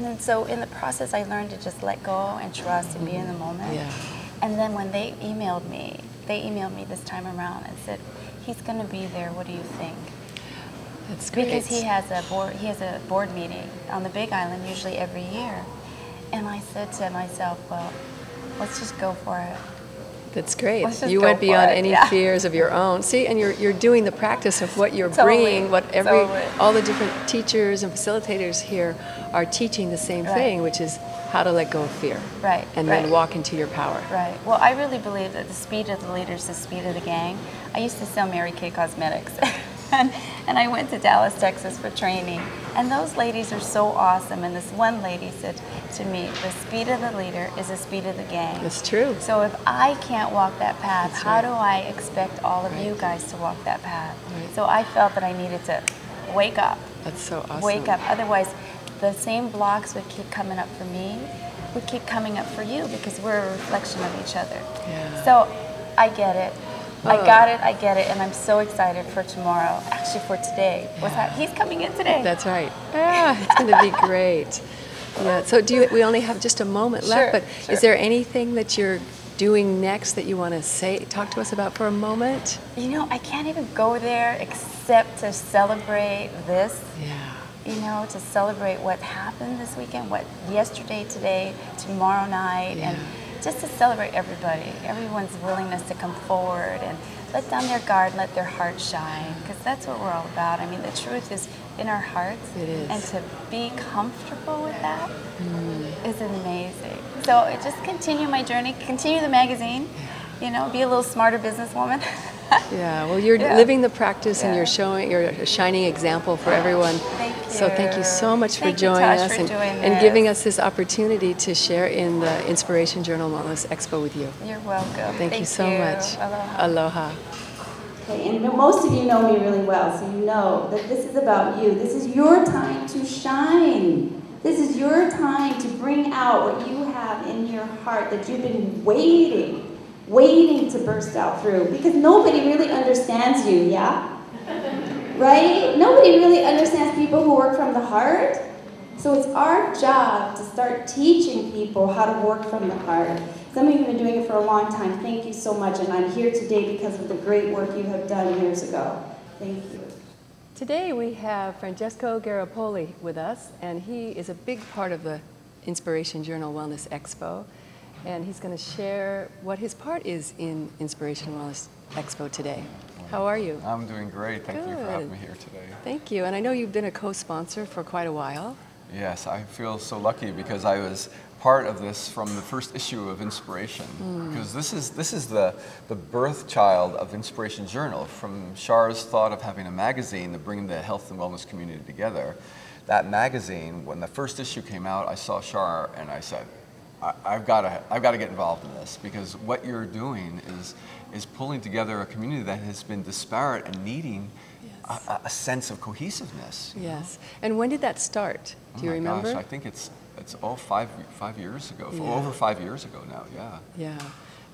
And then so in the process, I learned to just let go and trust and be in the moment. Yeah. And then when they emailed me this time around and said, he's going to be there, what do you think? That's great. Because he has a board meeting on the Big Island usually every year. And I said to myself, well, let's just go for it. That's great. Let's just You go went beyond for it, any yeah. fears of your own. See, and you're doing the practice of what you're Totally, bringing, what totally. all the different teachers and facilitators here are teaching the same Right. thing, which is how to let go of fear. Right, And right. then walk into your power. Right. Well, I really believe that the speed of the leader is the speed of the gang. I used to sell Mary Kay Cosmetics. And I went to Dallas, Texas for training. And those ladies are so awesome. And this one lady said to me, the speed of the leader is the speed of the gang. That's true. So if I can't walk that path, That's how right. do I expect all of Right. you guys to walk that path? Right. So I felt that I needed to wake up. That's so awesome. Wake up. Otherwise, the same blocks would keep coming up for me, would keep coming up for you because we're a reflection of each other. Yeah. So I get it. I Oh. got it, I get it, and I'm so excited for tomorrow. Actually, for today. What's that? He's coming in today. That's right. Ah, it's going to be great. Yeah. So we only have just a moment Sure, left, but sure. is there anything that you're doing next that you want to talk to us about for a moment? You know, I can't even go there except to celebrate this. Yeah. You know, to celebrate what happened this weekend, what yesterday, today, tomorrow night, Yeah. and just to celebrate everybody, everyone's willingness to come forward and let down their guard, let their heart shine, because that's what we're all about. I mean, the truth is in our hearts. It is. And to be comfortable with that is amazing. So just continue my journey, continue the magazine, you know, be a little smarter businesswoman. Yeah, well, you're Yeah. living the practice and Yeah. you're a shining example for everyone. Thank So thank you so much for Thank you, joining Tosh, us for and, doing and this. giving us this opportunity to share in the Inspiration Journal Wellness Expo with you. You're welcome. Thank you so much. Aloha. Aloha. Okay, and most of you know me really well, so you know that this is about you. This is your time to shine. This is your time to bring out what you have in your heart that you've been waiting to burst out through, because nobody really understands you, yeah? Right? Nobody really understands people who work from the heart. So it's our job to start teaching people how to work from the heart. Some of you have been doing it for a long time. Thank you so much. And I'm here today because of the great work you have done years ago. Thank you. Today we have Francesco Garapoli with us, and he is a big part of the Inspiration Journal Wellness Expo. And he's going to share what his part is in Inspiration Wellness Expo today. How are you? I'm doing great. Thank you for having Good. me here today. Thank you. And I know you've been a co-sponsor for quite a while. Yes, I feel so lucky because I was part of this from the first issue of Inspiration. Because this is the birth child of Inspiration Journal, from Char's thought of having a magazine to bring the health and wellness community together. That magazine, when the first issue came out, I saw Char and I said, I've got to get involved in this, because what you're doing is pulling together a community that has been disparate and needing a sense of cohesiveness. Yes. And when did that start? Do you remember? Gosh, I think it's all five years ago, Yeah. over 5 years ago now. Yeah. Yeah.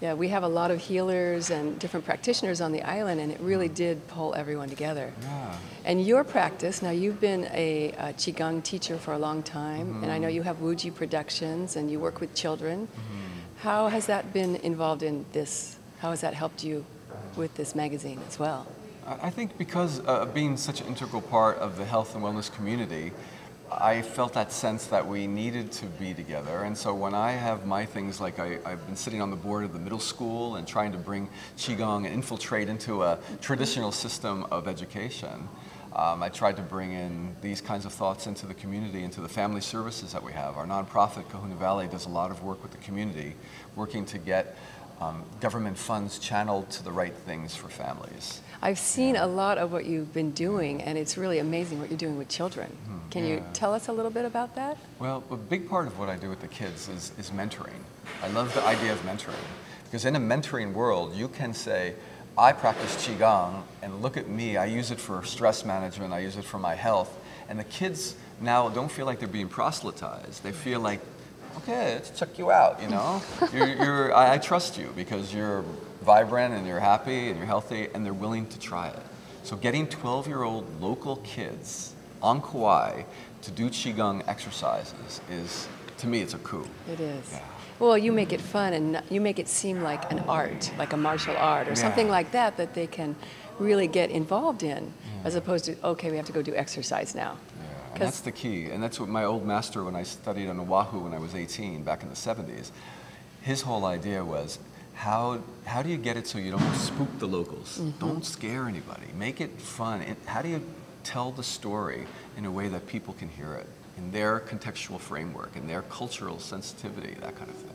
Yeah, we have a lot of healers and different practitioners on the island, and it really did pull everyone together. Yeah. And your practice, now you've been a Qigong teacher for a long time, and I know you have Wuji Productions and you work with children. How has that been involved in this? How has that helped you with this magazine as well? I think because of being such an integral part of the health and wellness community, I felt that sense that we needed to be together. And so when I have my things, like I've been sitting on the board of the middle school and trying to bring Qigong and infiltrate into a traditional system of education, I tried to bring in these kinds of thoughts into the community, into the family services that we have. Our nonprofit, Kahuna Valley, does a lot of work with the community, working to get government funds channeled to the right things for families. I've seen a lot of what you've been doing, and it's really amazing what you're doing with children. Can you tell us a little bit about that? Well, a big part of what I do with the kids is mentoring. I love the idea of mentoring, because in a mentoring world, you can say, I practice Qigong, and look at me, I use it for stress management, I use it for my health, and the kids now don't feel like they're being proselytized. They feel like, okay, let's check you out, you know? I trust you because you're vibrant and you're happy and you're healthy, and they're willing to try it. So getting 12-year-old local kids on Kauai to do Qigong exercises is, to me, it's a coup. It is. Yeah. Well, you make it fun and you make it seem like an art, like a martial art or something like that that they can really get involved in, as opposed to, okay, we have to go do exercise now. Yeah, and that's the key. And that's what my old master, when I studied on Oahu when I was 18, back in the 70s, his whole idea was, how do you get it so you don't spook the locals? Don't scare anybody. Make it fun. How do you tell the story in a way that people can hear it, in their contextual framework, in their cultural sensitivity, that kind of thing.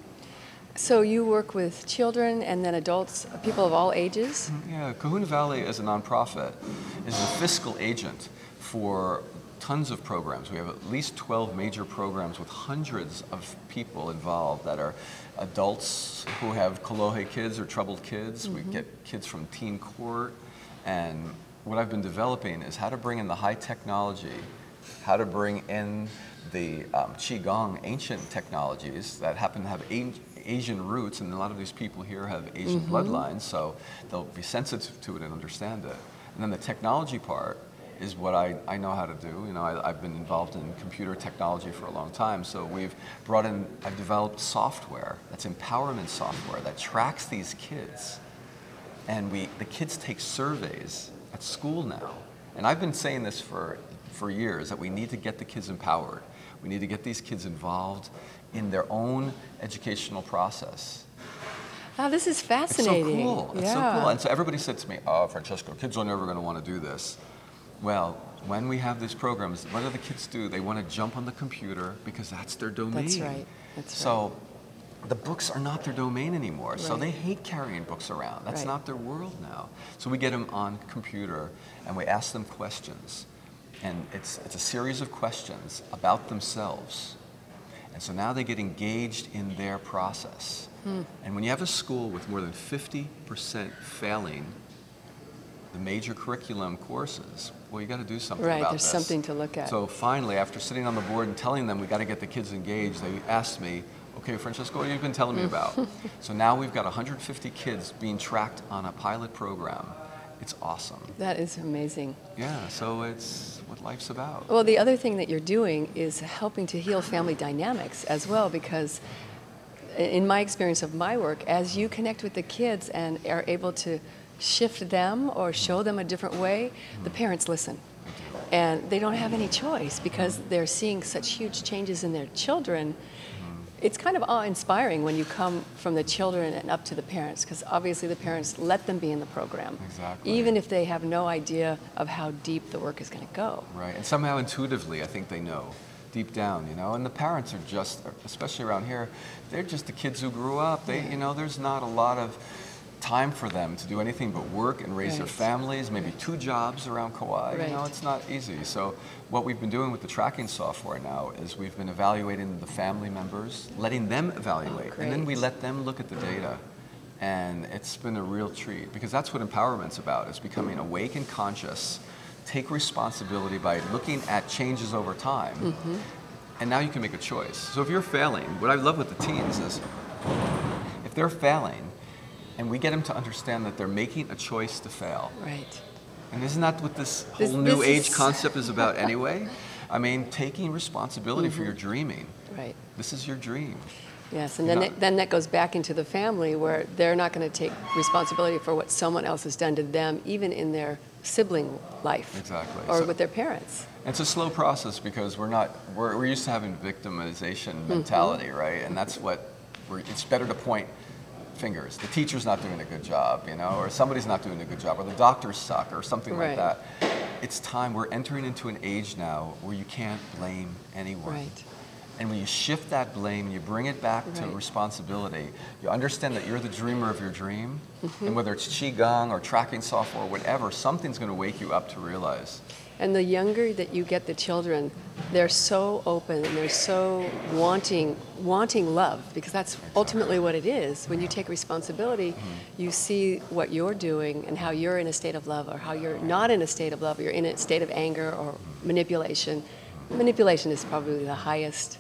So you work with children and then adults, people of all ages? Yeah, Kahuna Valley as a nonprofit is a fiscal agent for tons of programs. We have at least 12 major programs with hundreds of people involved that are adults who have kolohe kids or troubled kids. We get kids from teen court. And what I've been developing is how to bring in the high technology, how to bring in the Qigong, ancient technologies that happen to have Asian roots, and a lot of these people here have Asian bloodlines, so they'll be sensitive to it and understand it. And then the technology part is what I know how to do. You know, I've been involved in computer technology for a long time, so I've developed software, that's empowerment software, that tracks these kids. And the kids take surveys at school now. And I've been saying this for years, that we need to get the kids empowered. We need to get these kids involved in their own educational process. Oh, this is fascinating. It's so cool. It's so cool. And so everybody said to me, oh, Francesco, kids are never going to want to do this. Well, when we have these programs, what do the kids do? They want to jump on the computer because that's their domain. That's right. That's so the books are not their domain anymore. Right. So they hate carrying books around. That's not their world now. So we get them on computer and we ask them questions. And it's a series of questions about themselves. And so now they get engaged in their process. And when you have a school with more than 50% failing the major curriculum courses, well, you got to do something about this. Right, there's something to look at. So finally, after sitting on the board and telling them we got to get the kids engaged, they asked me, okay, Francesco, what have you been telling me about? So now we've got 150 kids being tracked on a pilot program. It's awesome. That is amazing. Yeah, so it's what life's about. Well, the other thing that you're doing is helping to heal family dynamics as well, because in my experience of my work, as you connect with the kids and are able to shift them or show them a different way, the parents listen. And they don't have any choice because they're seeing such huge changes in their children. It's kind of awe-inspiring when you come from the children and up to the parents, because obviously the parents let them be in the program. Exactly. Even if they have no idea of how deep the work is going to go. Right, and somehow intuitively, I think they know, deep down, you know, and the parents are just, especially around here, they're just the kids who grew up. They, you know, there's not a lot of time for them to do anything but work and raise their families, maybe 2 jobs around Kauai. You know, it's not easy. So what we've been doing with the tracking software now is we've been evaluating the family members, letting them evaluate, and then we let them look at the data. And it's been a real treat, because that's what empowerment's about, is becoming awake and conscious, take responsibility by looking at changes over time, and now you can make a choice. So if you're failing, what I love with the teens is, if they're failing, and we get them to understand that they're making a choice to fail. Right. And isn't that what this whole new age concept is about anyway? I mean, taking responsibility for your dreaming. Right. This is your dream. Yes, and then that goes back into the family, where they're not going to take responsibility for what someone else has done to them, even in their sibling life. Exactly. Or with their parents. It's a slow process, because we're used to having victimization mentality, right? And that's it's better to point fingers. The teacher's not doing a good job, you know, or somebody's not doing a good job, or the doctors suck, or something like that. It's time. We're entering into an age now where you can't blame anyone. Right. And when you shift that blame, you bring it back to responsibility, you understand that you're the dreamer of your dream, and whether it's Qigong or tracking software or whatever, something's going to wake you up to realize. And the younger that you get the children, they're so open and they're so wanting love, because that's ultimately what it is. When you take responsibility, you see what you're doing and how you're in a state of love, or how you're not in a state of love, or you're in a state of anger or manipulation. Manipulation is probably the highest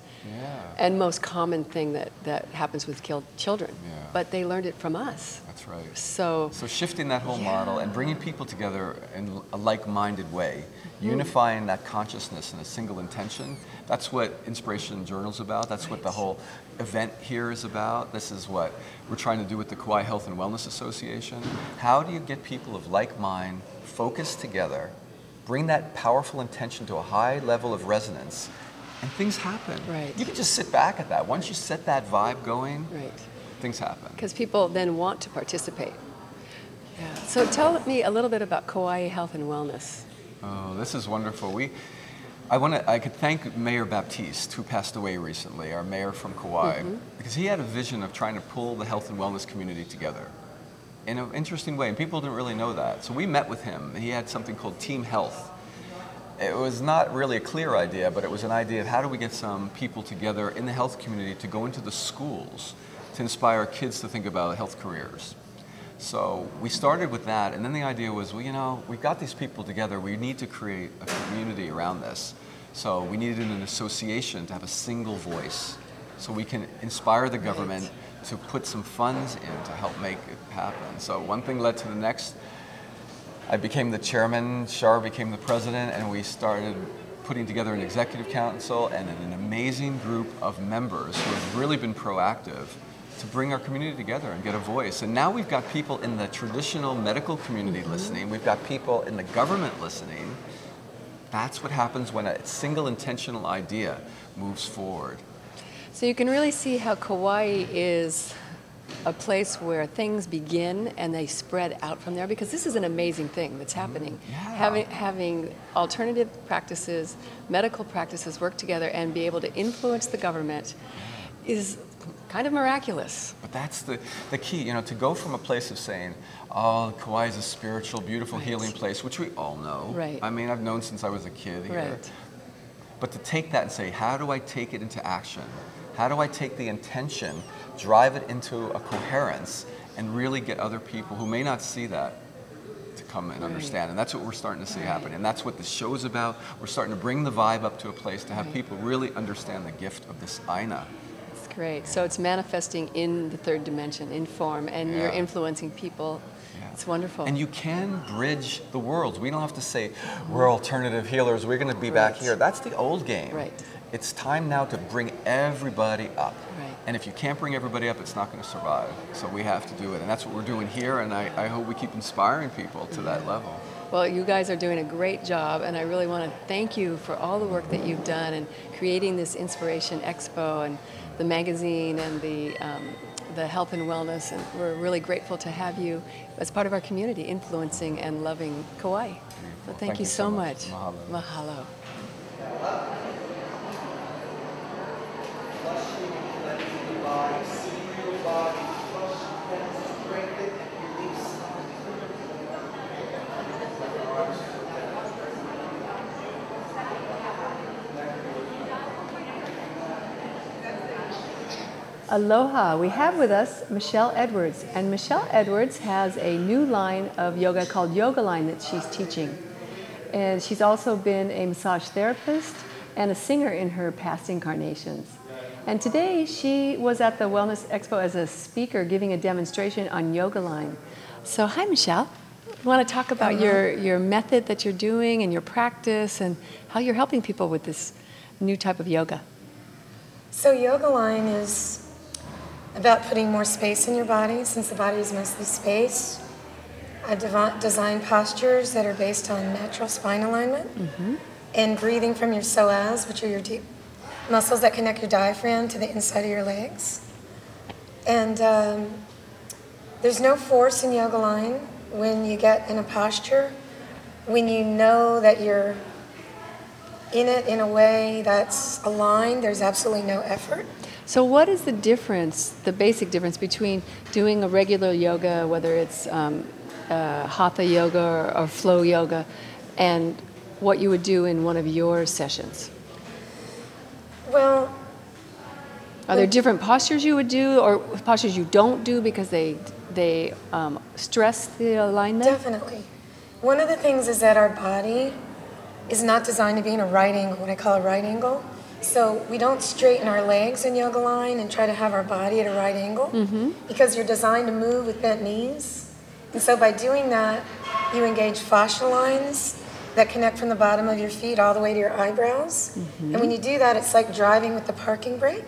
and most common thing that happens with children. Yeah. But they learned it from us. That's right. So shifting that whole model and bringing people together in a like-minded way, unifying that consciousness in a single intention, that's what Inspiration Journal's about. That's what the whole event here is about. This is what we're trying to do with the Kauai Health and Wellness Association. How do you get people of like mind focused together, bring that powerful intention to a high level of resonance, and things happen. Right. You can just sit back at that. Once you set that vibe going, right. things happen. Because people then want to participate. Yeah. So tell me a little bit about Kauai Health and Wellness. Oh, this is wonderful. I could thank Mayor Baptiste, who passed away recently, our mayor from Kauai, because he had a vision of trying to pull the health and wellness community together in an interesting way, and people didn't really know that. So we met with him. He had something called Team Health. It was not really a clear idea, but it was an idea of how do we get some people together in the health community to go into the schools to inspire kids to think about health careers. So we started with that, and then the idea was, well, you know, we've got these people together, we need to create a community around this. So we needed an association to have a single voice so we can inspire the government to put some funds in to help make it happen. So one thing led to the next. I became the chairman, Shar became the president, and we started putting together an executive council and an amazing group of members who have really been proactive to bring our community together and get a voice. And now we've got people in the traditional medical community listening, we've got people in the government listening. That's what happens when a single intentional idea moves forward. So you can really see how Kauai is a place where things begin and they spread out from there, because this is an amazing thing that's happening. Yeah. Having alternative practices, medical practices work together and be able to influence the government is kind of miraculous. But that's the key, you know, to go from a place of saying, oh, Kauai is a spiritual, beautiful, healing place, which we all know. Right. I mean, I've known since I was a kid here. Right. But to take that and say, how do I take it into action? How do I take the intention, drive it into a coherence, and really get other people who may not see that to come and understand? And that's what we're starting to see happen. And that's what the show's about. We're starting to bring the vibe up to a place to have people really understand the gift of this Aina. That's great. So it's manifesting in the third dimension, in form, and you're influencing people. It's wonderful. And you can bridge the worlds. We don't have to say, we're alternative healers, we're going to be back here. That's the old game. Right. It's time now to bring everybody up. Right. And if you can't bring everybody up, it's not going to survive. So we have to do it. And that's what we're doing here, and I hope we keep inspiring people to that level. Well, you guys are doing a great job, and I really want to thank you for all the work that you've done in creating this Inspiration Expo and the magazine and the health and wellness, and we're really grateful to have you as part of our community influencing and loving Kauai. So thank you so much. Mahalo. Mahalo. Aloha. We have with us Michelle Edwards, and Michelle Edwards has a new line of yoga called Yoga Line that she's teaching. And she's also been a massage therapist and a singer in her past incarnations. And today she was at the Wellness Expo as a speaker giving a demonstration on Yoga Line. So hi, Michelle. You want to talk about your method that you're doing and your practice and how you're helping people with this new type of yoga? So Yoga Line is about putting more space in your body, since the body is mostly space. I've designed postures that are based on natural spine alignment and breathing from your psoas, which are your deep muscles that connect your diaphragm to the inside of your legs. And there's no force in Yoga Line when you get in a posture. When you know that you're in it in a way that's aligned, there's absolutely no effort. So what is the difference, the basic difference between doing a regular yoga, whether it's hatha yoga or flow yoga, and what you would do in one of your sessions? Well, are there different postures you would do, or postures you don't do because they stress the alignment? Definitely. One of the things is that our body is not designed to be in a right angle, what I call a right angle. So we don't straighten our legs in yoga line and try to have our body at a right angle because you're designed to move with bent knees. And so by doing that, you engage fascia lines that connect from the bottom of your feet all the way to your eyebrows. And when you do that, it's like driving with the parking brake.